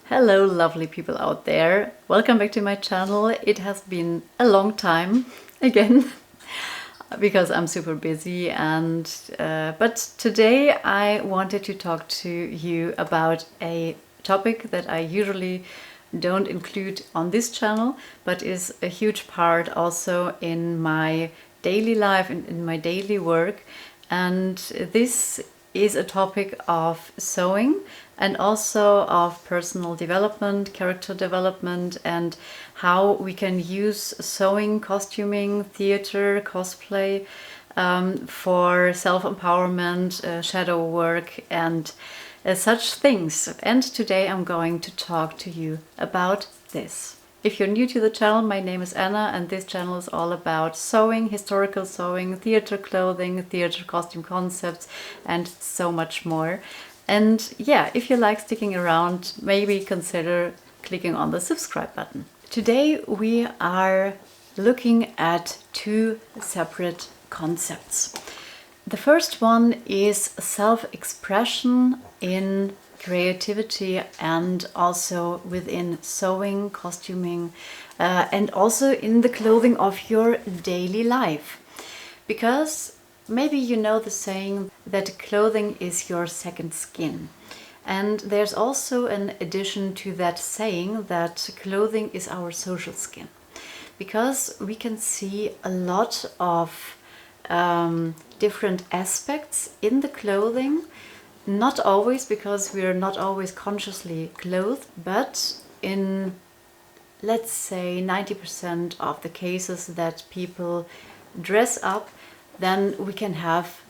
Hello, lovely people out there. Welcome back to my channel. It has been a long time again because I'm super busy but today I wanted to talk to you about a topic that I usually don't include on this channel, but is a huge part also in my daily life and in my daily work. And this is a topic of sewing and also of personal development, character development, and how we can use sewing, costuming, theater, cosplay for self-empowerment, shadow work, and such things. And today I'm going to talk to you about this. If you're new to the channel, my name is Anna, and this channel is all about sewing, historical sewing, theater clothing, theater costume concepts, and so much more. And yeah, if you like sticking around, maybe consider clicking on the subscribe button. Today we are looking at two separate concepts. The first one is self-expression in creativity and also within sewing, costuming, and also in the clothing of your daily life. Because maybe you know the saying that clothing is your second skin. And there's also an addition to that saying that clothing is our social skin. Because we can see a lot of different aspects in the clothing. Not always, because we are not always consciously clothed, but in, let's say, 90% of the cases that people dress up, then we can have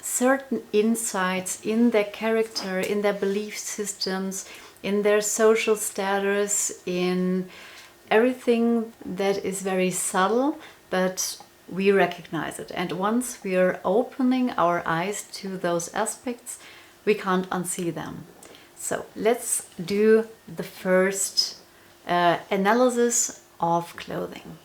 certain insights in their character, in their belief systems, in their social status, in everything that is very subtle, but we recognize it. And once we are opening our eyes to those aspects, we can't unsee them. So let's do the first analysis of clothing.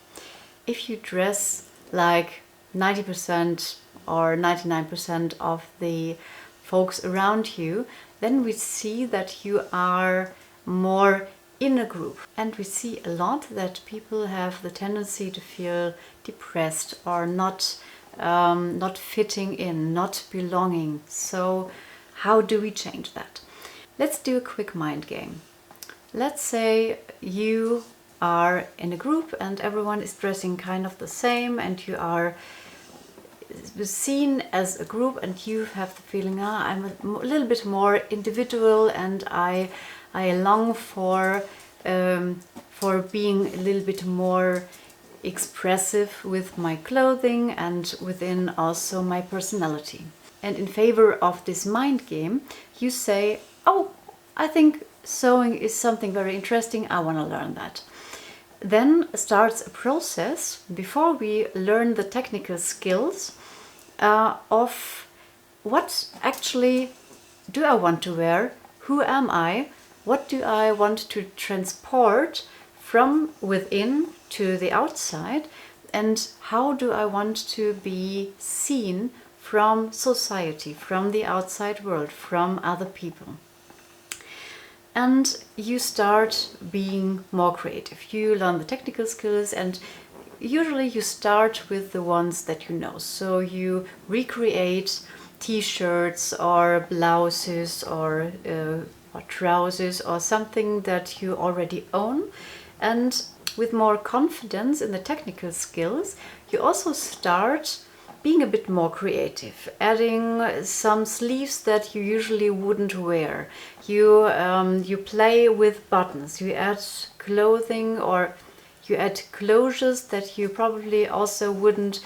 If you dress like 90% or 99% of the folks around you, then we see that you are more in a group. And we see a lot that people have the tendency to feel depressed or not fitting in, not belonging. So how do we change that? Let's do a quick mind game. Let's say you are in a group and everyone is dressing kind of the same, and you are seen as a group, and you have the feeling, I'm a little bit more individual, and I long for being a little bit more expressive with my clothing and within also my personality. And in favor of this mind game, you say, oh, I think sewing is something very interesting, I want to learn that. Then starts a process before we learn the technical skills of what actually do I want to wear, who am I, what do I want to transport from within to the outside, and how do I want to be seen from society, from the outside world, from other people. And you start being more creative. You learn the technical skills, and usually you start with the ones that you know. So you recreate t-shirts or blouses or trousers or something that you already own. And with more confidence in the technical skills, you also start being a bit more creative, adding some sleeves that you usually wouldn't wear. You play with buttons, you add clothing, or you add closures that you probably also wouldn't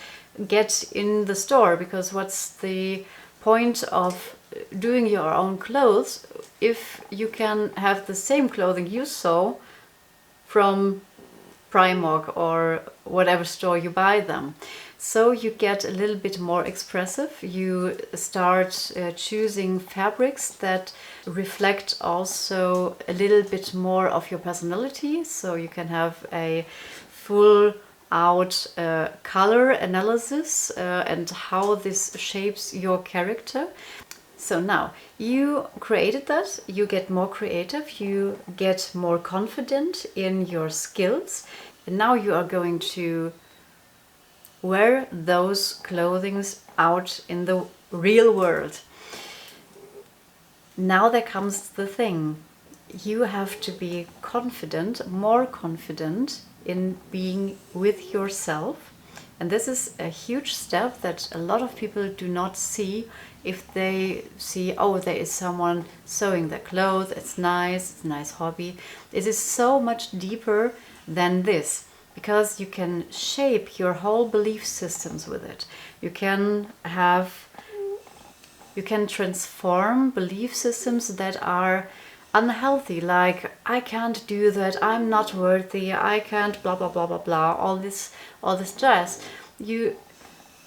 get in the store, because what's the point of doing your own clothes if you can have the same clothing you sew from Primark or whatever store you buy them. So you get a little bit more expressive. You start choosing fabrics that reflect also a little bit more of your personality. So you can have a full out color analysis and how this shapes your character. So now you created that, you get more creative, you get more confident in your skills, and now you are going to wear those clothings out in the real world. Now there comes the thing. You have to be confident, more confident in being with yourself. And this is a huge step that a lot of people do not see. If they see, oh, there is someone sewing their clothes, it's a nice hobby. It is so much deeper than this, because you can shape your whole belief systems with it. You can transform belief systems that are unhealthy, like I can't do that, I'm not worthy, I can't blah blah blah blah blah, all this jazz. You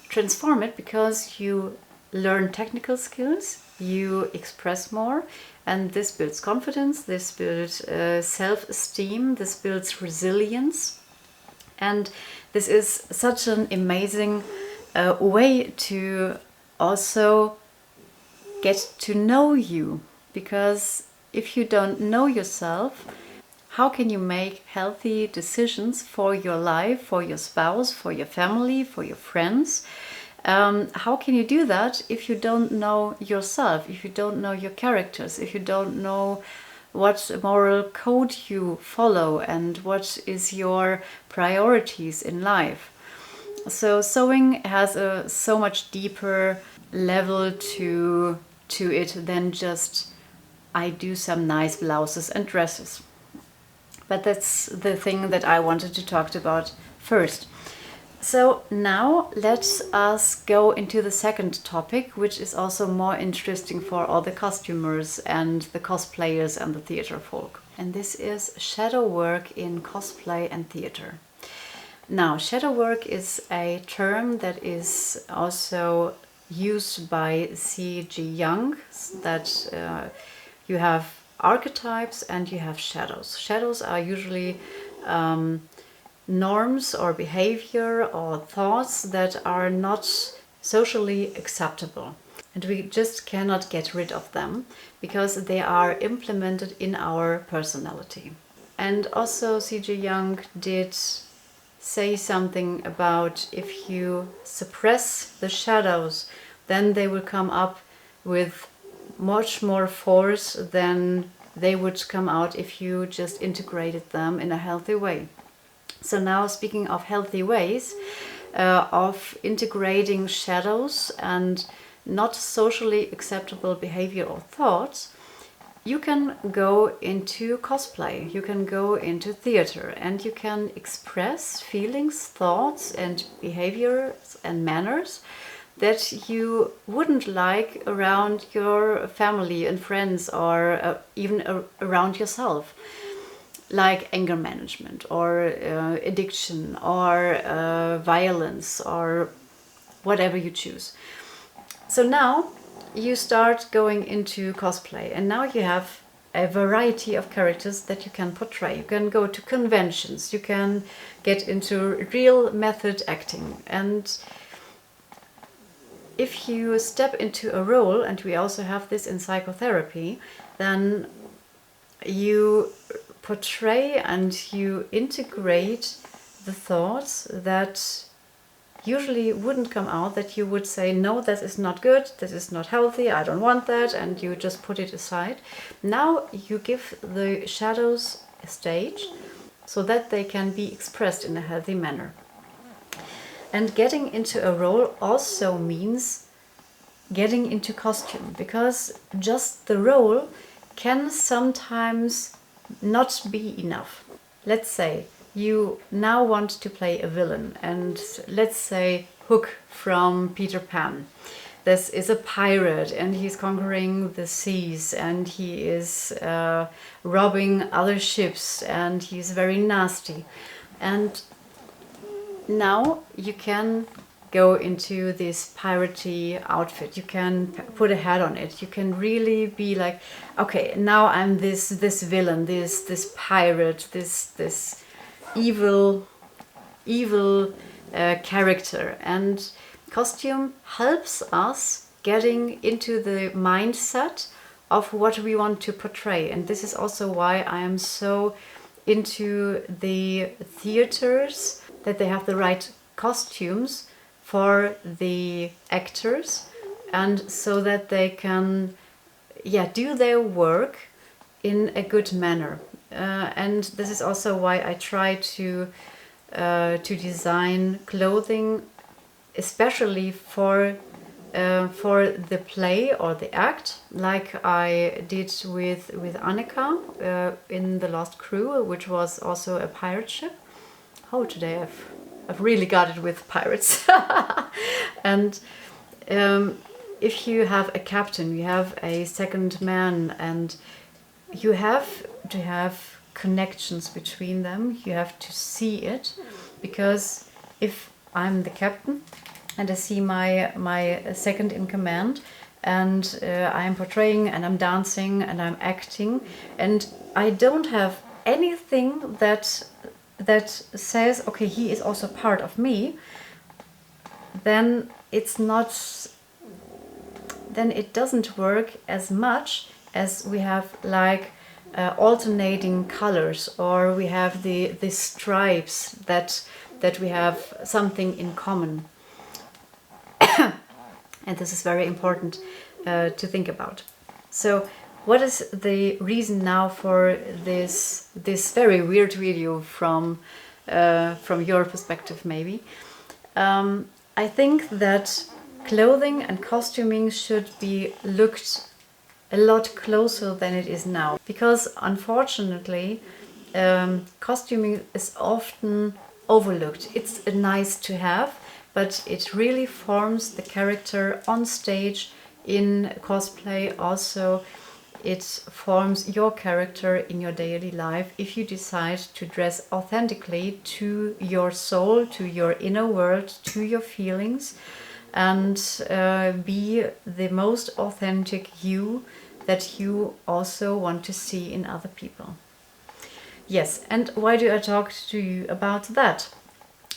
transform it because you learn technical skills, you express more, and this builds confidence, this builds self-esteem, this builds resilience. And this is such an amazing way to also get to know you, because if you don't know yourself, how can you make healthy decisions for your life, for your spouse, for your family, for your friends? How can you do that if you don't know yourself, if you don't know your characters, if you don't know what moral code you follow and what is your priorities in life? So sewing has a so much deeper level to it than just I do some nice blouses and dresses. But that's the thing that I wanted to talk about first. So now let us go into the second topic, which is also more interesting for all the costumers and the cosplayers and the theater folk. And this is shadow work in cosplay and theater. Now, shadow work is a term that is also used by C.G. Jung, that you have archetypes and you have shadows. Shadows are usually norms or behavior or thoughts that are not socially acceptable. And we just cannot get rid of them because they are implemented in our personality. And also C.G. Jung did say something about if you suppress the shadows, then they will come up with much more force than they would come out if you just integrated them in a healthy way. So now, speaking of healthy ways of integrating shadows and not socially acceptable behavior or thoughts, you can go into cosplay, you can go into theater, and you can express feelings, thoughts and behaviors and manners that you wouldn't like around your family and friends, or even around yourself, like anger management or addiction or violence or whatever you choose. So now you start going into cosplay, and now you have a variety of characters that you can portray. You can go to conventions, you can get into real method acting, and if you step into a role, and we also have this in psychotherapy, then you portray and you integrate the thoughts that usually wouldn't come out, that you would say, no, that is not good, this is not healthy, I don't want that, and you just put it aside. Now you give the shadows a stage so that they can be expressed in a healthy manner. And getting into a role also means getting into costume, because just the role can sometimes not be enough. Let's say you now want to play a villain, and let's say Hook from Peter Pan. This is a pirate and he's conquering the seas and he is robbing other ships and he's very nasty. And now you can go into this piratey outfit, you can put a hat on it, you can really be like, okay, now I'm this villain, this pirate, this evil character. And costume helps us getting into the mindset of what we want to portray. And this is also why I am so into the theaters, that they have the right costumes for the actors, and so that they can do their work in a good manner. And this is also why I try to design clothing especially for the play or the act, like I did with Annika in The Lost Crew, which was also a pirate ship. Oh, today I've really got it with pirates. And if you have a captain, you have a second man, and you have to have connections between them. You have to see it, because if I'm the captain and I see my second in command, and I am portraying and I'm dancing and I'm acting, and I don't have anything that says, okay, he is also part of me, then it's not, then it doesn't work as much as we have like alternating colors, or we have the stripes that we have something in common. And this is very important to think about. So what is the reason now for this very weird video from your perspective, maybe? I think that clothing and costuming should be looked a lot closer than it is now, because unfortunately costuming is often overlooked. It's nice to have, but it really forms the character on stage. In cosplay also, it forms your character in your daily life if you decide to dress authentically to your soul, to your inner world, to your feelings, and be the most authentic you that you also want to see in other people. Yes, and why do I talk to you about that?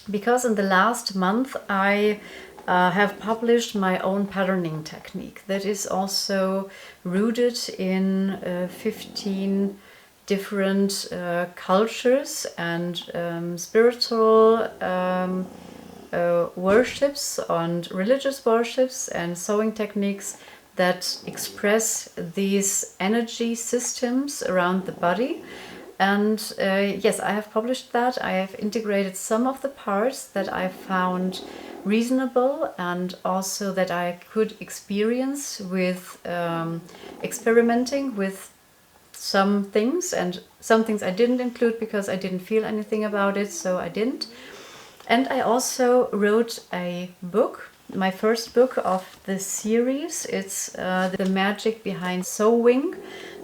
Because in the last month I have published my own patterning technique that is also rooted in 15 different cultures and spiritual worships and religious worships and sewing techniques that express these energy systems around the body. And yes, I have published that. I have integrated some of the parts that I found reasonable and also that I could experience with experimenting with some things, and some things I didn't include because I didn't feel anything about it, so I didn't. And I also wrote a book, my first book of this series. It's The Magic Behind Sewing,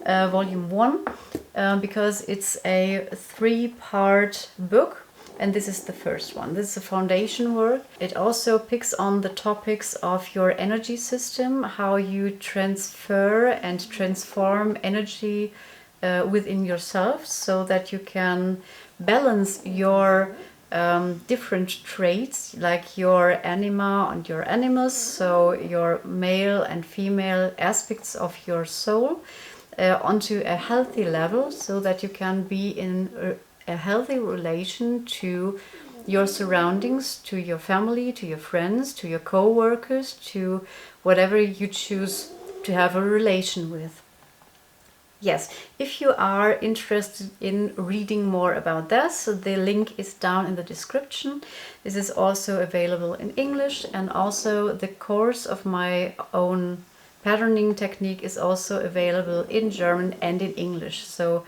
Volume 1, because it's a 3-part book, and this is the first one. This is a foundation work. It also picks on the topics of your energy system, how you transfer and transform energy within yourself, so that you can balance your different traits, like your anima and your animus, so your male and female aspects of your soul, onto a healthy level, so that you can be in a healthy relation to your surroundings, to your family, to your friends, to your co-workers, to whatever you choose to have a relation with. Yes, if you are interested in reading more about this, the link is down in the description. This is also available in English, and also the course of my own patterning technique is also available in German and in English. So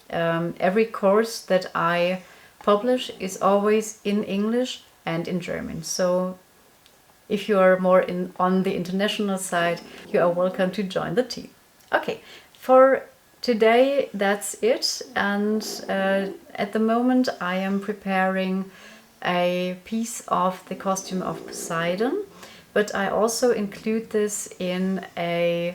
every course that I publish is always in English and in German. So if you are more on the international side, you are welcome to join the team. Okay, for today that's it, and at the moment I am preparing a piece of the costume of Poseidon, but I also include this in a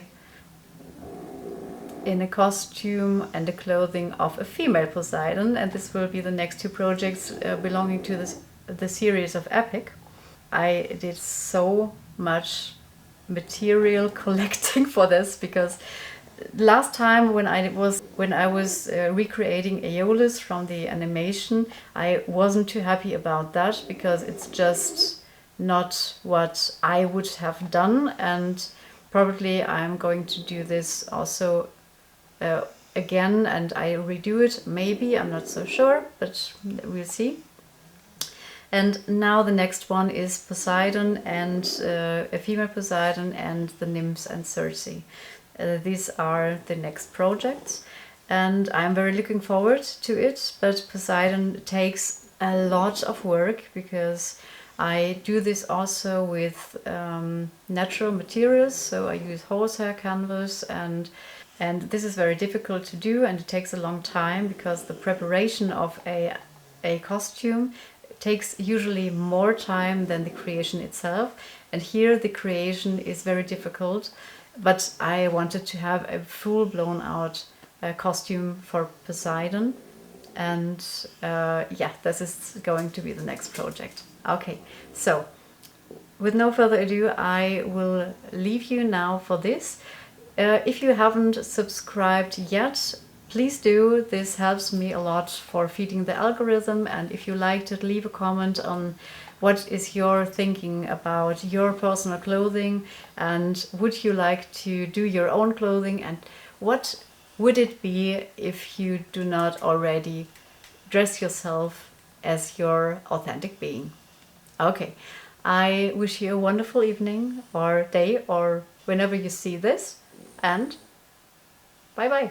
costume and the clothing of a female Poseidon, and this will be the next 2 projects belonging to the series of Epic. I did so much material collecting for this, because last time when I was recreating Aeolus from the animation, I wasn't too happy about that because it's just not what I would have done, and probably I'm going to do this also again, and I redo it, maybe, I'm not so sure, but we'll see. And now the next one is Poseidon, and a female Poseidon, and the nymphs and Circe. These are the next projects, and I'm very looking forward to it. But Poseidon takes a lot of work because I do this also with natural materials, so I use horsehair canvas, and this is very difficult to do, and it takes a long time because the preparation of a costume takes usually more time than the creation itself, and here the creation is very difficult. But I wanted to have a full blown out costume for Poseidon, and yeah, this is going to be the next project. Okay, so with no further ado, I will leave you now for this. If you haven't subscribed yet, please do. This helps me a lot for feeding the algorithm, and if you liked it, leave a comment on what is your thinking about your personal clothing, and would you like to do your own clothing, and what would it be if you do not already dress yourself as your authentic being. Okay, I wish you a wonderful evening or day or whenever you see this, and bye bye.